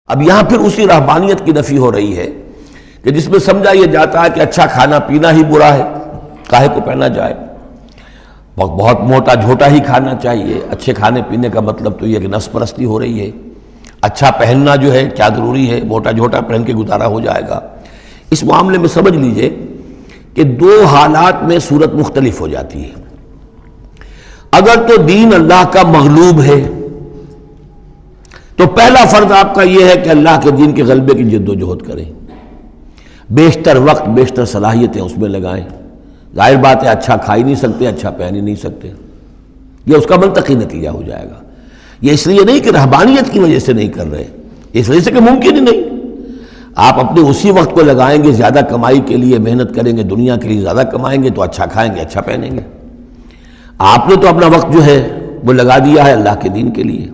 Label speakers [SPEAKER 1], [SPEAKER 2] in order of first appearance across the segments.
[SPEAKER 1] اب یہاں پھر اسی رہبانیت کی نفی ہو رہی ہے کہ جس میں سمجھا یہ جاتا ہے کہ اچھا کھانا پینا ہی برا ہے، کاہے کو پہنا جائے، بہت موٹا جھوٹا ہی کھانا چاہیے۔ اچھے کھانے پینے کا مطلب تو یہ کہ نفس پرستی ہو رہی ہے۔ اچھا پہننا جو ہے کیا ضروری ہے، موٹا جھوٹا پہن کے گزارا ہو جائے گا۔ اس معاملے میں سمجھ لیجئے کہ دو حالات میں صورت مختلف ہو جاتی ہے۔ اگر تو دین اللہ کا مغلوب ہے تو پہلا فرض آپ کا یہ ہے کہ اللہ کے دین کے غلبے کی جد و جہد کریں، بیشتر وقت بیشتر صلاحیتیں اس میں لگائیں۔ ظاہر بات ہے اچھا کھا ہی نہیں سکتے، اچھا پہن ہی نہیں سکتے، یہ اس کا منطقی نتیجہ ہو جائے گا۔ یہ اس لیے نہیں کہ رہبانیت کی وجہ سے نہیں کر رہے، اس وجہ سے کہ ممکن ہی نہیں۔ آپ اپنے اسی وقت کو لگائیں گے زیادہ کمائی کے لیے، محنت کریں گے دنیا کے لیے، زیادہ کمائیں گے تو اچھا کھائیں گے، اچھا پہنیں گے۔ آپ نے تو اپنا وقت جو ہے وہ لگا دیا ہے اللہ کے دین کے لیے۔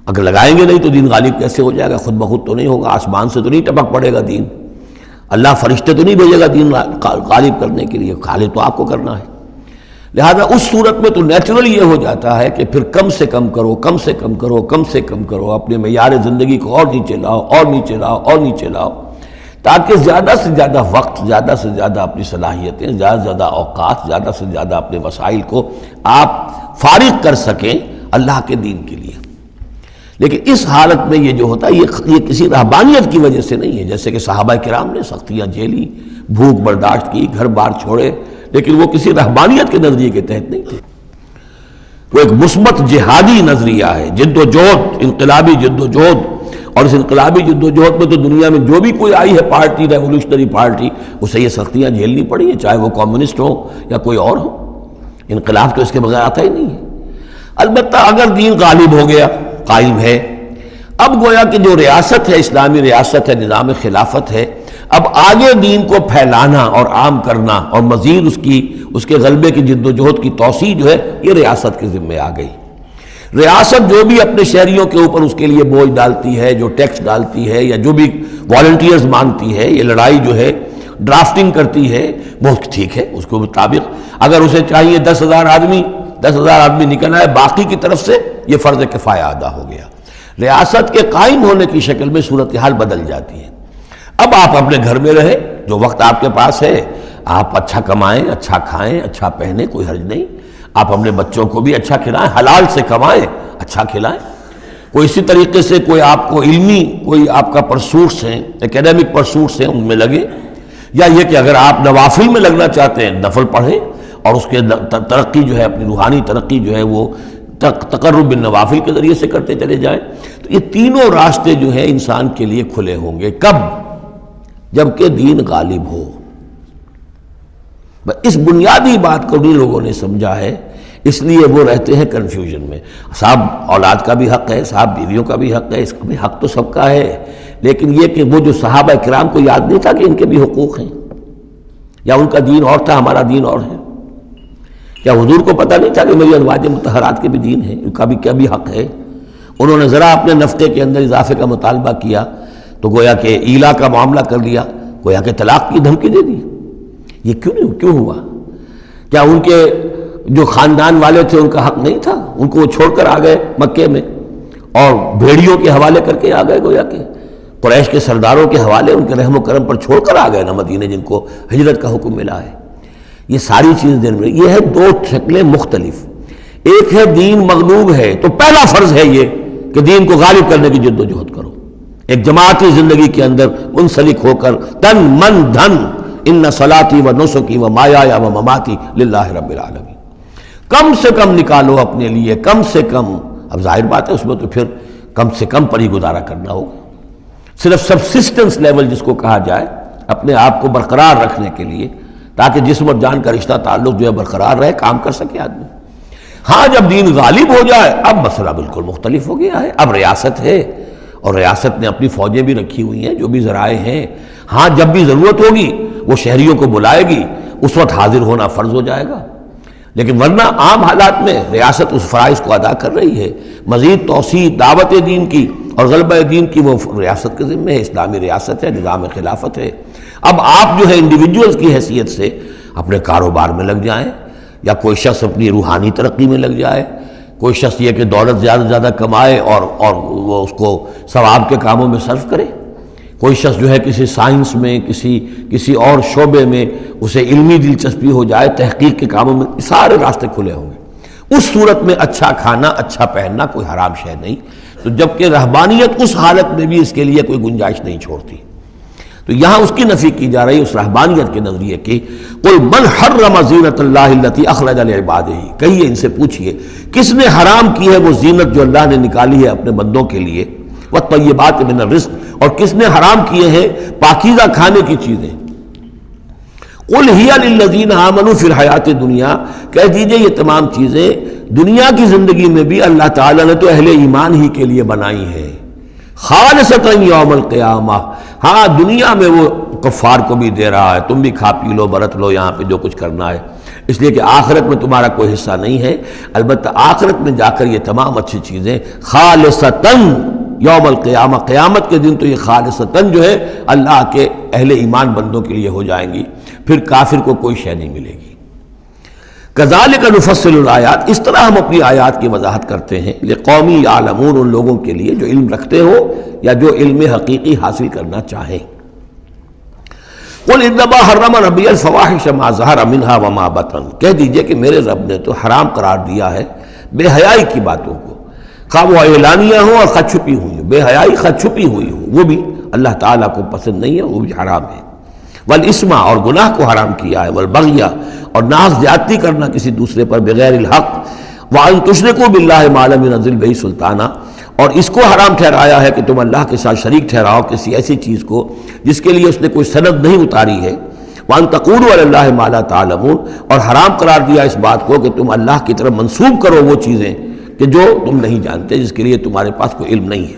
[SPEAKER 1] اگر لگائیں گے نہیں تو دین غالب کیسے ہو جائے گا؟ خود بخود تو نہیں ہوگا، آسمان سے تو نہیں ٹپک پڑے گا دین، اللہ فرشتے تو نہیں بھیجے گا دین غالب کرنے کے لیے، غالب تو آپ کو کرنا ہے۔ لہذا اس صورت میں تو نیچرل یہ ہو جاتا ہے کہ پھر کم سے کم کرو، کم سے کم کرو، کم سے کم کرو، اپنے معیار زندگی کو اور نیچے لاؤ، اور نیچے لاؤ، اور نیچے لاؤ، تاکہ زیادہ سے زیادہ وقت، زیادہ سے زیادہ اپنی صلاحیتیں، زیادہ سے زیادہ اوقات، زیادہ سے زیادہ اپنے وسائل کو آپ فارغ کر سکیں اللہ کے دین کے لیے۔ لیکن اس حالت میں یہ جو ہوتا ہے یہ کسی رہبانیت کی وجہ سے نہیں ہے، جیسے کہ صحابہ کرام نے سختیاں جھیلی، بھوک برداشت کی، گھر بار چھوڑے، لیکن وہ کسی رہبانیت کے نظریے کے تحت نہیں تھے۔ وہ ایک مثبت جہادی نظریہ ہے، جد و جہد، انقلابی جد و جہد۔ اور اس انقلابی جد و جہد میں تو دنیا میں جو بھی کوئی آئی ہے پارٹی، ریولوشنری پارٹی، اسے یہ سختیاں جھیلنی پڑی ہیں، چاہے وہ کمیونسٹ ہو یا کوئی اور ہو۔ انقلاب تو اس کے بغیر آتا ہی نہیں ہے۔ البتہ اگر دین غالب ہو گیا، قائم ہے، اب گویا کہ جو ریاست ہے، اسلامی ریاست ہے، نظام خلافت ہے، اب آگے دین کو پھیلانا اور عام کرنا اور مزید اس کے غلبے کی جد و جہد کی توسیع جو ہے یہ ریاست کے ذمہ آ گئی۔ ریاست جو بھی اپنے شہریوں کے اوپر اس کے لیے بوجھ ڈالتی ہے، جو ٹیکس ڈالتی ہے، یا جو بھی والنٹیئرز مانگتی ہے، یہ لڑائی جو ہے ڈرافٹنگ کرتی ہے، بہت ٹھیک ہے، اس کے مطابق اگر اسے چاہیے 10,000 آدمی نکل آئے، باقی کی طرف سے یہ فرض کفایہ ادا ہو گیا۔ ریاست کے قائم ہونے کی شکل میں صورتحال بدل جاتی ہے۔ اب آپ اپنے گھر میں رہے، جو وقت آپ کے پاس ہے آپ اچھا کمائیں، اچھا کھائیں، اچھا پہنیں، کوئی حرج نہیں۔ آپ اپنے بچوں کو بھی اچھا کھلائیں، حلال سے کمائیں، اچھا کھلائیں۔ کوئی اسی طریقے سے کوئی آپ کو علمی کوئی آپ کا پرسوٹس ہیں، ایکیڈیمک پرسوٹس ہیں، ان میں لگے، یا یہ کہ اگر آپ نوافل میں لگنا چاہتے ہیں نفل پڑھیں اور اس کے ترقی جو ہے، اپنی روحانی ترقی جو ہے وہ تقرب بالنوافل کے ذریعے سے کرتے چلے جائیں۔ تو یہ تینوں راستے جو ہیں انسان کے لیے کھلے ہوں گے۔ کب؟ جبکہ دین غالب ہو۔ اس بنیادی بات کو بھی لوگوں نے سمجھا ہے، اس لیے وہ رہتے ہیں کنفیوژن میں۔ صاحب اولاد کا بھی حق ہے، صاحب بیویوں کا بھی حق ہے، اس کا بھی حق تو سب کا ہے، لیکن یہ کہ وہ جو صحابہ کرام کو یاد نہیں تھا کہ ان کے بھی حقوق ہیں، یا ان کا دین اور تھا، ہمارا دین اور ہے؟ کیا حضور کو پتہ نہیں تھا کہ میری ازواج مطہرات کے بھی دین ہے، ان کا بھی کیا بھی حق ہے؟ انہوں نے ذرا اپنے نفقے کے اندر اضافے کا مطالبہ کیا تو گویا کہ ایلا کا معاملہ کر لیا، گویا کہ طلاق کی دھمکی دے دی۔ یہ کیوں ہوا؟ کیا ان کے جو خاندان والے تھے ان کا حق نہیں تھا؟ ان کو وہ چھوڑ کر آ گئے مکے میں اور بھیڑیوں کے حوالے کر کے آ گئے، گویا کہ قریش کے سرداروں کے حوالے ان کے رحم و کرم پر چھوڑ کر آ گئے نا مدینے، جن کو ہجرت کا حکم ملا ہے۔ یہ ساری چیزیں دین میں، یہ ہے دو شکلیں مختلف۔ ایک ہے دین مغلوب ہے تو پہلا فرض ہے یہ کہ دین کو غالب کرنے کی جد و جہد کرو، ایک جماعتی زندگی کے اندر منسلک ہو کر تن من دھن، ان صلاتی و نسکی و مایایا و مماتی للہ رب العالمین، کم سے کم نکالو اپنے لیے، کم سے کم۔ اب ظاہر بات ہے اس میں تو پھر کم سے کم پر ہی گزارا کرنا ہوگا، صرف سبسسٹنس لیول جس کو کہا جائے، اپنے آپ کو برقرار رکھنے کے لیے، تاکہ جسم اور جان کا رشتہ تعلق جو ہے برقرار رہے، کام کر سکے آدمی۔ ہاں جب دین غالب ہو جائے اب مسئلہ بالکل مختلف ہو گیا ہے، اب ریاست ہے اور ریاست نے اپنی فوجیں بھی رکھی ہوئی ہیں، جو بھی ذرائع ہیں۔ ہاں جب بھی ضرورت ہوگی وہ شہریوں کو بلائے گی، اس وقت حاضر ہونا فرض ہو جائے گا، لیکن ورنہ عام حالات میں ریاست اس فرائض کو ادا کر رہی ہے۔ مزید توسیع دعوت دین کی اور غلبہ دین کی وہ ریاست کے ذمہ ہے، اسلامی ریاست ہے، نظام خلافت ہے۔ اب آپ جو ہے انڈیویجولز کی حیثیت سے اپنے کاروبار میں لگ جائیں، یا کوئی شخص اپنی روحانی ترقی میں لگ جائے، کوئی شخص یہ کہ دولت زیادہ سے زیادہ کمائے اور وہ اس کو ثواب کے کاموں میں صرف کرے، کوئی شخص جو ہے کسی سائنس میں کسی اور شعبے میں اسے علمی دلچسپی ہو جائے، تحقیق کے کاموں میں، سارے راستے کھلے ہوں گے۔ اس صورت میں اچھا کھانا، اچھا پہننا کوئی حرام شے نہیں، تو جبکہ رہبانیت اس حالت میں بھی اس کے لیے کوئی گنجائش نہیں چھوڑتی، تو یہاں اس کی نفی کی جا رہی اس رہبانیت کے نظریے کی۔ قل من حرم زینت اللہ التی اخرج لعبادہ، کہیے ان سے پوچھئے کس نے حرام کی ہے وہ زینت جو اللہ نے نکالی ہے اپنے بندوں کے لیے، والطیبات من الرزق، اور کس نے حرام کیے ہیں پاکیزہ کھانے کی چیزیں۔ قل ہی للذین آمنوا فی الحیات الدنیا، کہہ دیجئے یہ تمام چیزیں دنیا کی زندگی میں بھی اللہ تعالیٰ نے تو اہل ایمان ہی کے لیے بنائی ہیں، خالصۃ یوم القیامہ، ہاں دنیا میں وہ کفار کو بھی دے رہا ہے، تم بھی کھا پی لو برت لو یہاں پہ جو کچھ کرنا ہے، اس لیے کہ آخرت میں تمہارا کوئی حصہ نہیں ہے، البتہ آخرت میں جا کر یہ تمام اچھی چیزیں خالصتاً یوم القیامہ، قیامت کے دن تو یہ خالصتاً جو ہے اللہ کے اہل ایمان بندوں کے لیے ہو جائیں گی، پھر کافر کو کوئی شے نہیں ملے گی۔ کذالک نفصل الآیات، اس طرح ہم اپنی آیات کی وضاحت کرتے ہیں، لقوم یعلمون، ان لوگوں کے لیے جو علم رکھتے ہو یا جو علم حقیقی حاصل کرنا چاہیں۔ قل انما حرم ربی الفواحش ما ظہر منہا وما بطن، کہہ دیجئے کہ میرے رب نے تو حرام قرار دیا ہے بے حیائی کی باتوں کو، خواہ وہ اعلانیہ ہوں اور خواہ چھپی ہوئی ہوں، بے حیائی خواہ چھپی ہوئی ہوں، وہ بھی اللہ تعالیٰ کو پسند نہیں ہے، وہ بھی حرام ہے۔ والاسم، اور گناہ کو حرام کیا ہے، والبغی، اور ناحق زیادتی کرنا کسی دوسرے پر بغیر الحق، وان تشرکوا باللہ ما لم ينزل بہ سلطانہ، اور اس کو حرام ٹھہرایا ہے کہ تم اللہ کے ساتھ شریک ٹھہراؤ کسی ایسی چیز کو جس کے لیے اس نے کوئی سند نہیں اتاری ہے، وان تقولوا علی اللہ ما لا تعلمون، اور حرام قرار دیا اس بات کو کہ تم اللہ کی طرف منسوب کرو وہ چیزیں کہ جو تم نہیں جانتے، جس کے لیے تمہارے پاس کوئی علم نہیں ہے۔